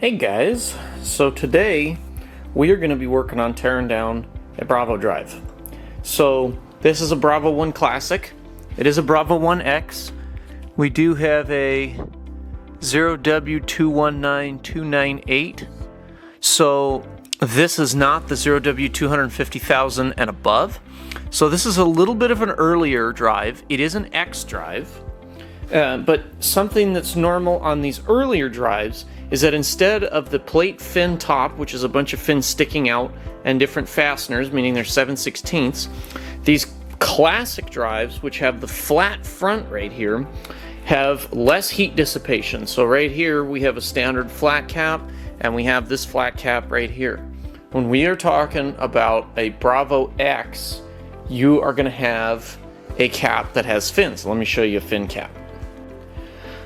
Hey guys, so today we are going to be working on tearing down a Bravo drive. So this is a Bravo 1 Classic. It is a Bravo 1X. We do have a 0W219298. So this is not the 0W250,000 and above. So this is a little bit of an earlier drive. It is an X drive. But something that's normal on these earlier drives is that instead of the plate fin top, which is a bunch of fins sticking out and different fasteners, meaning they're 7/16ths, these classic drives, which have the flat front right here, have less heat dissipation. So right here we have a standard flat cap, and we have this flat cap right here. When we are talking about a Bravo X, you are going to have a cap that has fins. Let me show you a fin cap.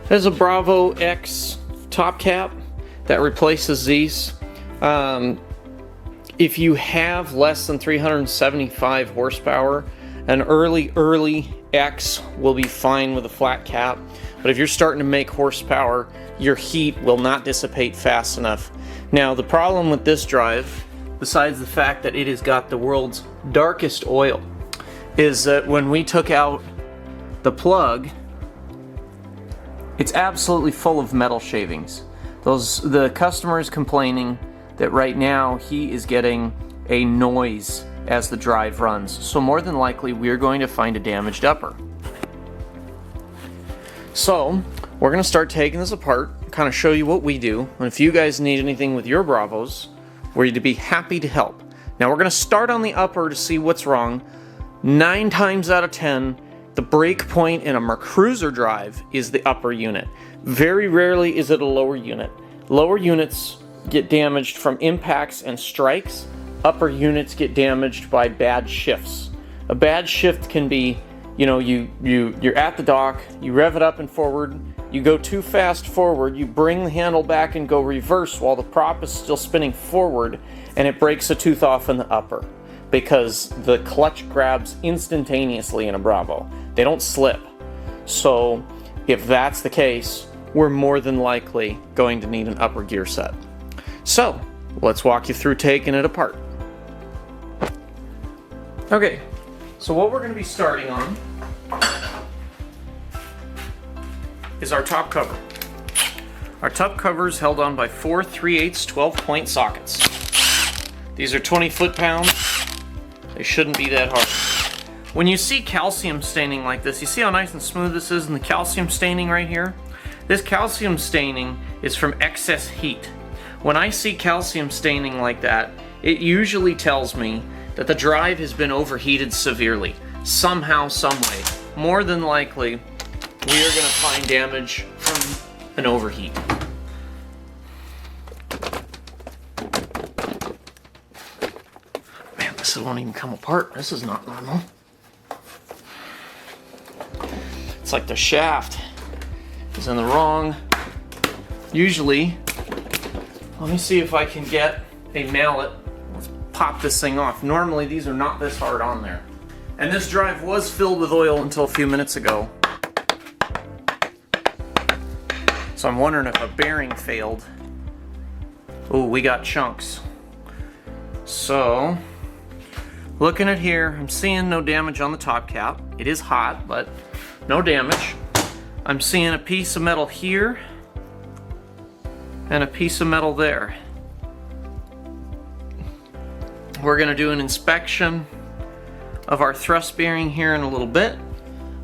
There's a Bravo X top cap that replaces these. If you have less than 375 horsepower, an early X will be fine with a flat cap. But if you're starting to make horsepower, your heat will not dissipate fast enough. Now, the problem with this drive, besides the fact that it has got the world's darkest oil, is that when we took out the plug, it's absolutely full of metal shavings. The customer is complaining that right now he is getting a noise as the drive runs. So more than likely we're going to find a damaged upper. So we're going to start taking this apart, kind of show you what we do. And if you guys need anything with your Bravos, we're to be happy to help. Now we're going to start on the upper to see what's wrong. 9 times out of 10, the break point in a Cruiser drive is the upper unit. Very rarely is it a lower unit. Lower units get damaged from impacts and strikes. Upper units get damaged by bad shifts. A bad shift can be, you're at the dock, you rev it up and forward, you go too fast forward, you bring the handle back and go reverse while the prop is still spinning forward, and it breaks a tooth off in the upper, because the clutch grabs instantaneously in a Bravo. They don't slip. So if that's the case, we're more than likely going to need an upper gear set. So let's walk you through taking it apart. Okay, so what we're going to be starting on is our top cover. Our top cover is held on by 4 3/8 12-point sockets. These are 20 foot-pounds. They shouldn't be that hard. When you see calcium staining like this, you see how nice and smooth this is, and the calcium staining right here? This calcium staining is from excess heat. When I see calcium staining like that, it usually tells me that the drive has been overheated severely, somehow, some way. More than likely, we are going to find damage from an overheat. This won't even come apart. This is not normal. It's like the shaft is in the wrong. Usually, let me see if I can get a mallet. Let's pop this thing off. Normally these are not this hard on there. And this drive was filled with oil until a few minutes ago. So I'm wondering if a bearing failed. Ooh, we got chunks. So looking at here, I'm seeing no damage on the top cap. It is hot, but no damage. I'm seeing a piece of metal here and a piece of metal there. We're going to do an inspection of our thrust bearing here in a little bit.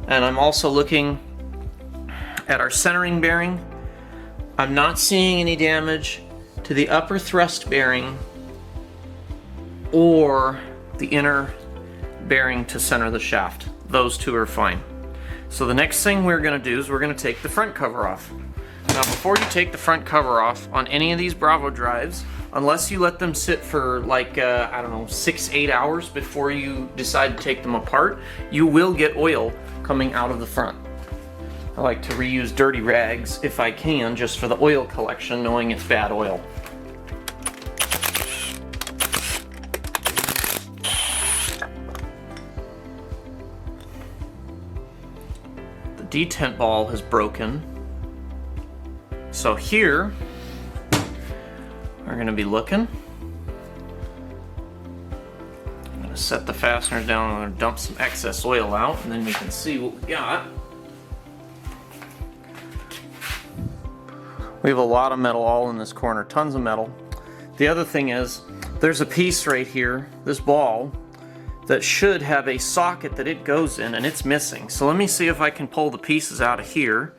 And I'm also looking at our centering bearing. I'm not seeing any damage to the upper thrust bearing or the inner bearing to center the shaft. Those two are fine. So the next thing we're going to do is we're going to take the front cover off. Now before you take the front cover off on any of these Bravo drives, unless you let them sit for like, 6-8 hours before you decide to take them apart, you will get oil coming out of the front. I like to reuse dirty rags if I can, just for the oil collection, knowing it's bad oil. Detent ball has broken. So here are going to be looking. I'm going to set the fasteners down. I'm going to dump some excess oil out, and then we can see what we got. We have a lot of metal all in this corner, tons of metal. The other thing is, there's a piece right here, this ball, that should have a socket that it goes in, and it's missing. So let me see if I can pull the pieces out of here,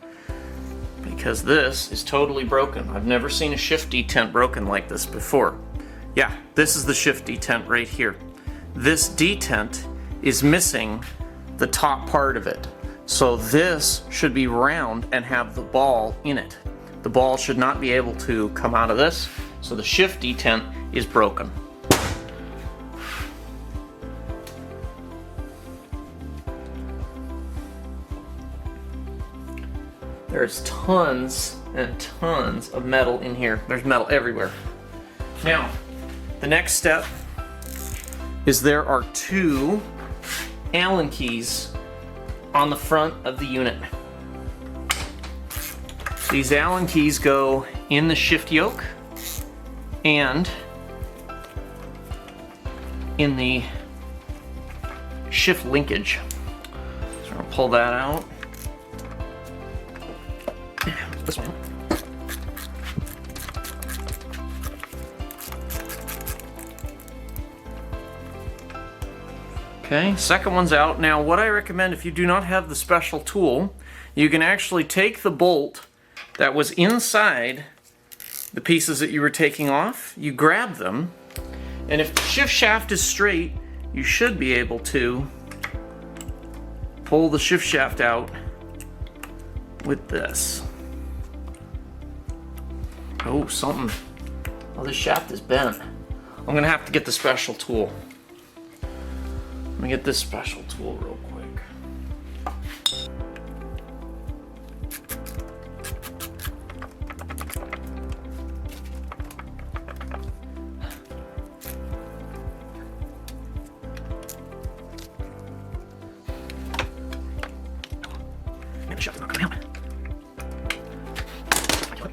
because this is totally broken. I've never seen a shift detent broken like this before. Yeah, this is the shift detent right here. This detent is missing the top part of it. So this should be round and have the ball in it. The ball should not be able to come out of this, so the shift detent is broken. There's tons and tons of metal in here. There's metal everywhere. Now, the next step is there are 2 Allen keys on the front of the unit. These Allen keys go in the shift yoke and in the shift linkage. So I'm going to pull that out. This one. Okay, second one's out. Now what I recommend, if you do not have the special tool, you can actually take the bolt that was inside the pieces that you were taking off, you grab them, and if the shift shaft is straight, you should be able to pull the shift shaft out with this. Oh, something. Oh, this shaft is bent. I'm gonna have to get the special tool. Let me get this special tool real quick. Man, the shaft's not coming out.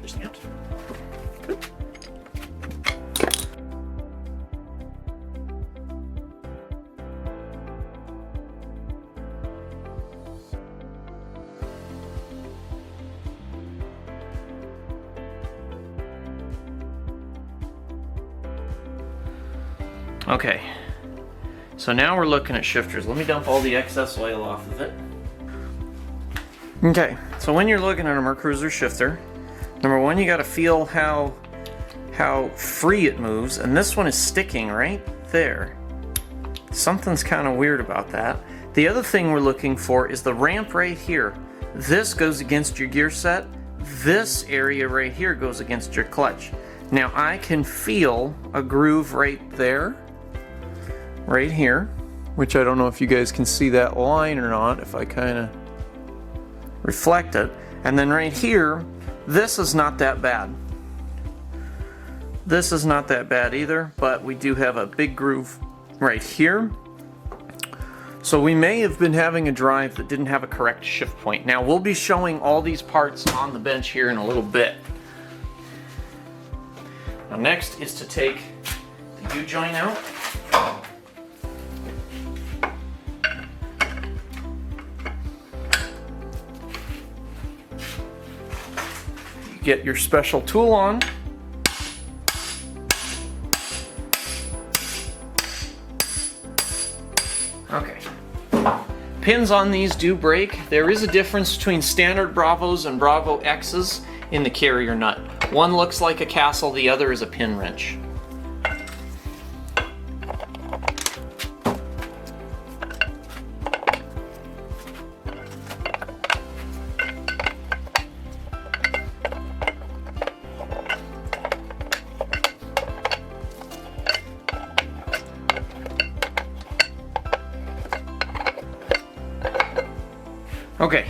There's the out. Okay, so now we're looking at shifters. Let me dump all the excess oil off of it. Okay, so when you're looking at a Mercruiser shifter, number one, you got to feel how free it moves, and this one is sticking right there. Something's kind of weird about that. The other thing we're looking for is the ramp right here. This goes against your gear set. This area right here goes against your clutch. Now I can feel a groove right there, right here, which I don't know if you guys can see that line or not, if I kind of reflect it. And then right here, this is not that bad. This is not that bad either, but we do have a big groove right here. So we may have been having a drive that didn't have a correct shift point. Now we'll be showing all these parts on the bench here in a little bit. Now next is to take the U-joint out. You get your special tool on. Okay. Pins on these do break. There is a difference between standard Bravos and Bravo X's in the carrier nut. One looks like a castle, the other is a pin wrench. Okay,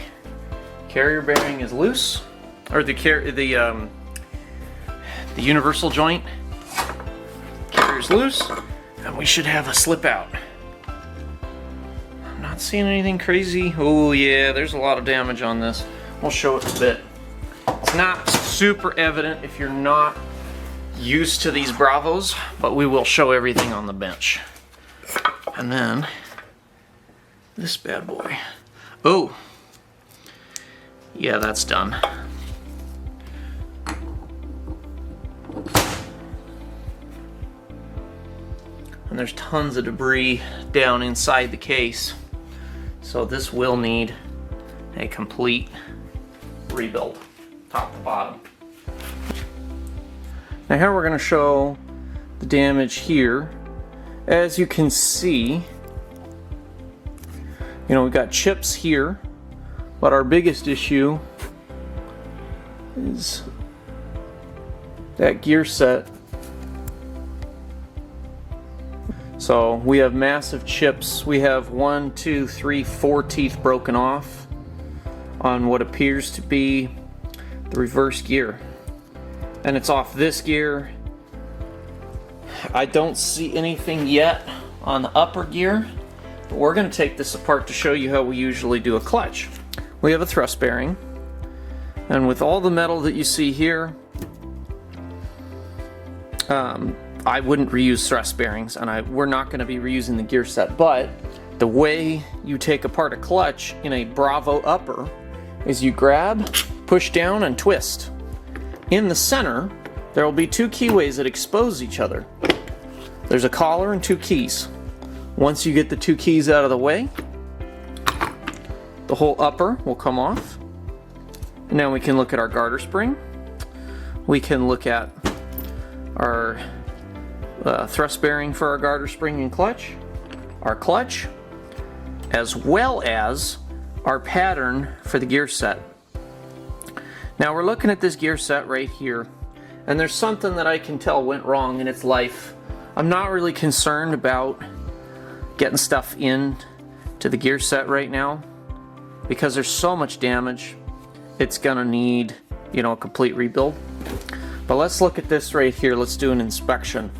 carrier bearing is loose, or the universal joint carrier's loose, and we should have a slip out. I'm not seeing anything crazy. Oh yeah, there's a lot of damage on this. We'll show it in a bit. It's not super evident if you're not used to these Bravos, but we will show everything on the bench. And then this bad boy. Oh, yeah, that's done. And there's tons of debris down inside the case. So this will need a complete rebuild, top to bottom. Now here we're going to show the damage here. As you can see, we've got chips here, but our biggest issue is that gear set. So we have massive chips. We have 1, 2, 3, 4 teeth broken off on what appears to be the reverse gear. And it's off this gear. I don't see anything yet on the upper gear, but we're going to take this apart to show you how we usually do a clutch. We have a thrust bearing, and with all the metal that you see here, I wouldn't reuse thrust bearings, and we're not going to be reusing the gear set, but the way you take apart a clutch in a Bravo upper is you grab, push down, and twist. In the center, there will be 2 keyways that expose each other. There's a collar and 2 keys. Once you get the 2 keys out of the way, the whole upper will come off. And now we can look at our garter spring. We can look at our thrust bearing for our garter spring and clutch, our clutch, as well as our pattern for the gear set. Now we're looking at this gear set right here, and there's something that I can tell went wrong in its life. I'm not really concerned about getting stuff in to the gear set right now because there's so much damage. It's gonna need, a complete rebuild. But let's look at this right here. Let's do an inspection.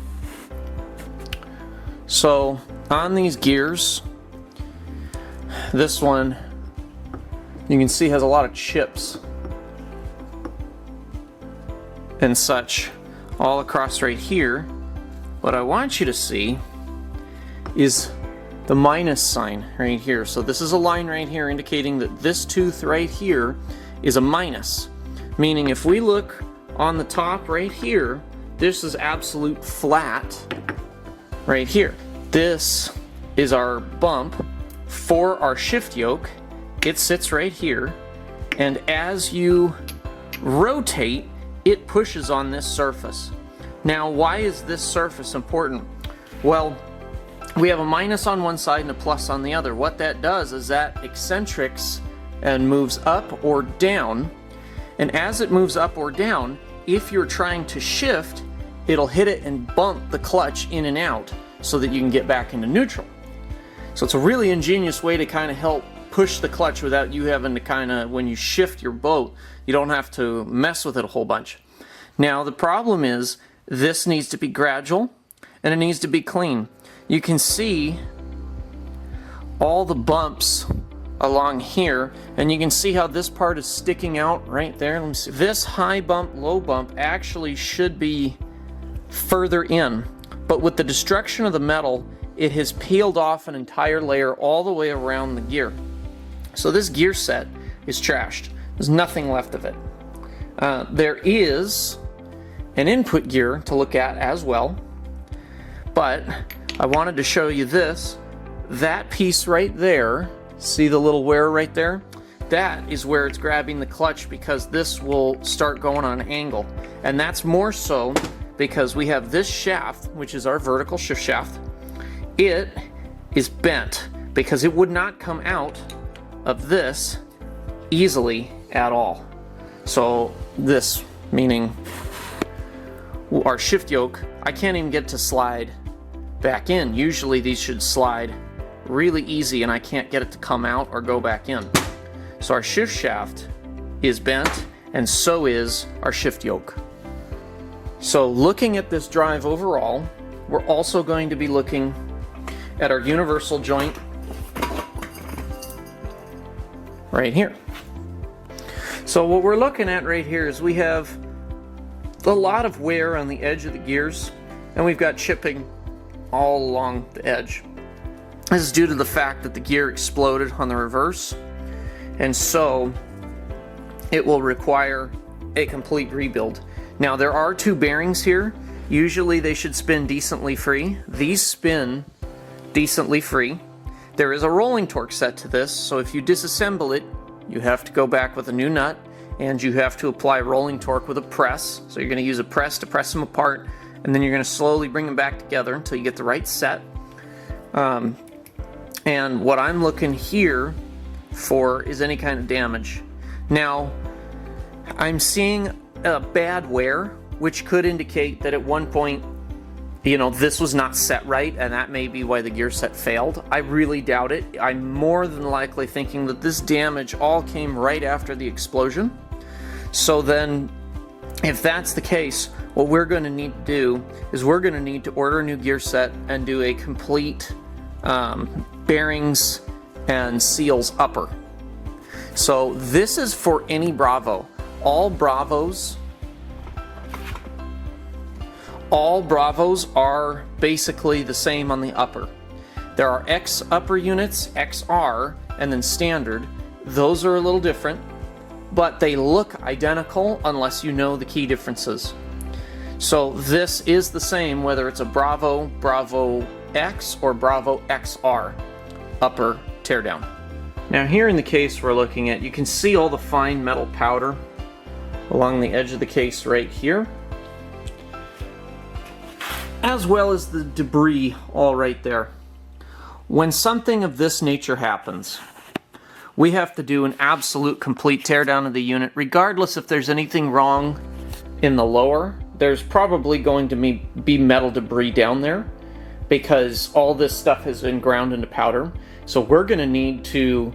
So on these gears, this one you can see has a lot of chips and such all across right here. What I want you to see is the minus sign right here. So this is a line right here indicating that this tooth right here is a minus, meaning if we look on the top right here, this is absolute flat right here. This is our bump for our shift yoke. It sits right here, and as you rotate, it pushes on this surface. Now, why is this surface important? Well, we have a minus on one side and a plus on the other. What that does is that eccentrics and moves up or down, and as it moves up or down, if you're trying to shift, it'll hit it and bump the clutch in and out so that you can get back into neutral. So it's a really ingenious way to kind of help push the clutch without you having to when you shift your boat, you don't have to mess with it a whole bunch. Now the problem is this needs to be gradual and it needs to be clean. You can see all the bumps along here, and you can see how this part is sticking out right there. Let me see. This high bump, low bump actually should be further in, but with the destruction of the metal, it has peeled off an entire layer all the way around the gear. So this gear set is trashed. There's nothing left of it. There is an input gear to look at as well, but I wanted to show you this. That piece right there, see the little wear right there? That is where it's grabbing the clutch, because this will start going on an angle. And that's more so because we have this shaft, which is our vertical shift shaft. It is bent because it would not come out of this easily at all. So this, meaning our shift yoke, I can't even get to slide back in. Usually these should slide really easy and I can't get it to come out or go back in. So our shift shaft is bent, and so is our shift yoke. So looking at this drive overall, we're also going to be looking at our universal joint right here. So what we're looking at right here is we have a lot of wear on the edge of the gears, and we've got chipping all along the edge. This is due to the fact that the gear exploded on the reverse, and so it will require a complete rebuild. Now there are two bearings here. Usually they should spin decently free. These spin decently free. There is a rolling torque set to this, so if you disassemble it, you have to go back with a new nut, and you have to apply rolling torque with a press. So you're going to use a press to press them apart, and then you're going to slowly bring them back together until you get the right set. And what I'm looking here for is any kind of damage. Now, I'm seeing a bad wear, which could indicate that at one point, you know, this was not set right, and that may be why the gear set failed. I really doubt it. I'm more than likely thinking that this damage all came right after the explosion. So then, if that's the case, what we're going to need to do is we're going to need to order a new gear set and do a complete bearings and seals upper. So this is for any Bravo. All Bravos are basically the same on the upper. There are X upper units, XR, and then standard. Those are a little different, but they look identical unless you know the key differences. So this is the same whether it's a Bravo, Bravo X, or Bravo XR upper teardown. Now here in the case we're looking at, you can see all the fine metal powder along the edge of the case right here, as well as the debris all right there. When something of this nature happens, we have to do an absolute complete teardown of the unit, regardless if there's anything wrong in the lower. There's probably going to be metal debris down there because all this stuff has been ground into powder. So we're going to need to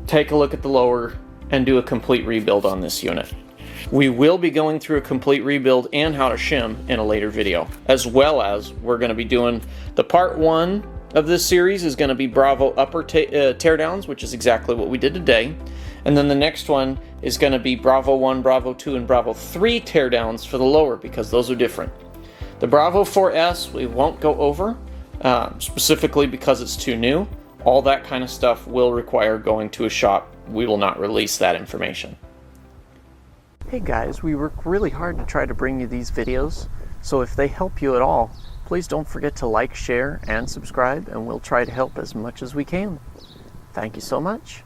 take a look at the lower and do a complete rebuild on this unit. We will be going through a complete rebuild and how to shim in a later video, as well as we're going to be doing the part 1 of this series is going to be Bravo upper teardowns, which is exactly what we did today. And then the next one is going to be Bravo 1, Bravo 2, and Bravo 3 teardowns for the lower, because those are different. The Bravo 4S we won't go over, specifically because it's too new. All that kind of stuff will require going to a shop. We will not release that information. Hey guys, we work really hard to try to bring you these videos, so if they help you at all, please don't forget to like, share, and subscribe, and we'll try to help as much as we can. Thank you so much.